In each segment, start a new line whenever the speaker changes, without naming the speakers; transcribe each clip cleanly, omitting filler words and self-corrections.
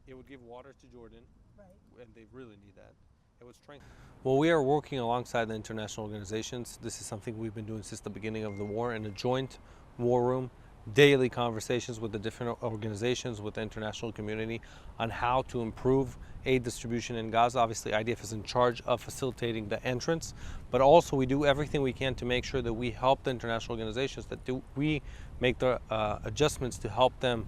it would give water to Jordan,
Right.
and they really need that. It would strengthen. Well, we are working alongside the international organizations. This is something we've been doing since the beginning of the war in a joint war room, daily conversations with the different organizations, with the international community on how to improve aid distribution in Gaza. Obviously, IDF is in charge of facilitating the entrance, but also we do everything we can to make sure that we help the international organizations, we make the adjustments to help them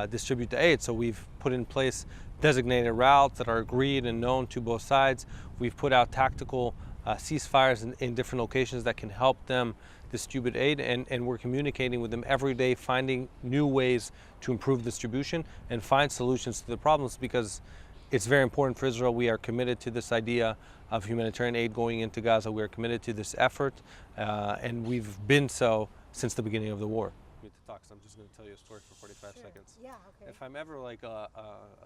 distribute the aid. So we've put in place designated routes that are agreed and known to both sides. We've put out tactical ceasefires in different locations that can help them distribute aid, and we're communicating with them every day, finding new ways to improve distribution and find solutions to the problems, because it's very important for Israel. We are committed to this idea of humanitarian aid going into Gaza. We are committed to this effort, and we've been so since the beginning of the war. To talk, so I'm just going to tell you a story for 45 seconds.
Yeah, okay.
If I'm ever like a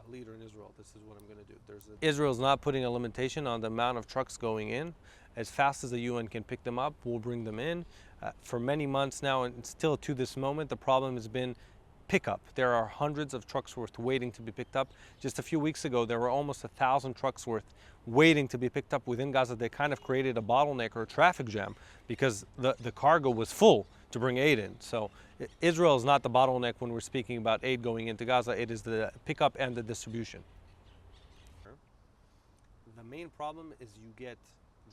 leader in Israel, this is what I'm going to do. Israel's not putting a limitation on the amount of trucks going in. As fast as the UN can pick them up, we'll bring them in. For many months now, and still to this moment, the problem has been pickup. There are hundreds of trucks worth waiting to be picked up. Just a few weeks ago, there were almost 1,000 trucks worth waiting to be picked up within Gaza. They kind of created a bottleneck or a traffic jam because the cargo was full to bring aid in. So Israel is not the bottleneck when we're speaking about aid going into Gaza. It is the pickup and the distribution. The main problem is you get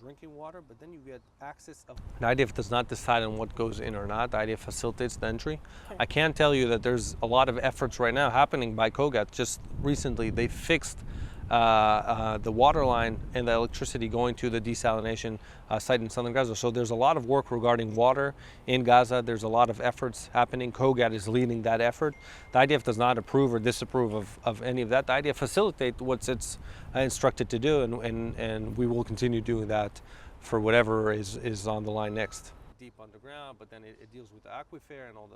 drinking water, but then you get access of... The IDF does not decide on what goes in or not. The IDF facilitates the entry. Okay. I can tell you that there's a lot of efforts right now happening by Kogat. Just recently, they fixed the water line and the electricity going to the desalination site in southern Gaza. So there's a lot of work regarding water in Gaza. There's a lot of efforts happening. Kogat is leading that effort. The IDF does not approve or disapprove of any of that. The IDF facilitates what it's instructed to do, and we will continue doing that for whatever is on the line next. Deep underground, but then it deals with the aquifer and all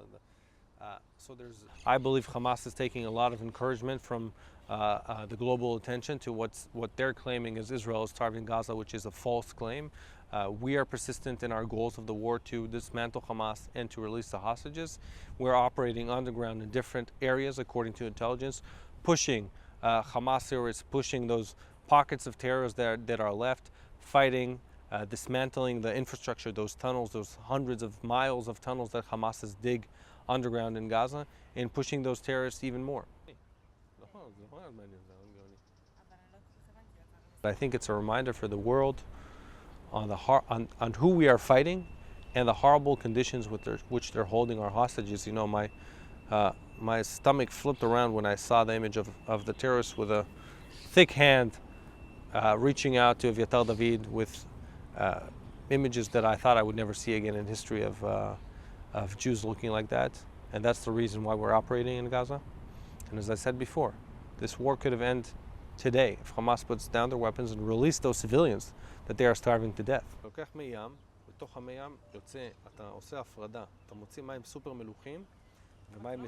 I believe Hamas is taking a lot of encouragement from the global attention to what they're claiming is Israel is starving Gaza, which is a false claim. We are persistent in our goals of the war to dismantle Hamas and to release the hostages. We're operating underground in different areas according to intelligence, pushing Hamas terrorists, pushing those pockets of terrorists that are left, fighting, dismantling the infrastructure, those tunnels, those hundreds of miles of tunnels that Hamas has dig underground in Gaza, and pushing those terrorists even more. I think it's a reminder for the world on who we are fighting and the horrible conditions which they're holding our hostages. You know, my stomach flipped around when I saw the image of the terrorists with a thick hand reaching out to Aviatar David with images that I thought I would never see again in history of Jews looking like that. And that's the reason why we're operating in Gaza. And as I said before, this war could have ended today if Hamas puts down their weapons and release those civilians that they are starving to death. בתוך המי ים יוצא, אתה עושה הפרדה, אתה מוציא מים סופר מלוחים ומים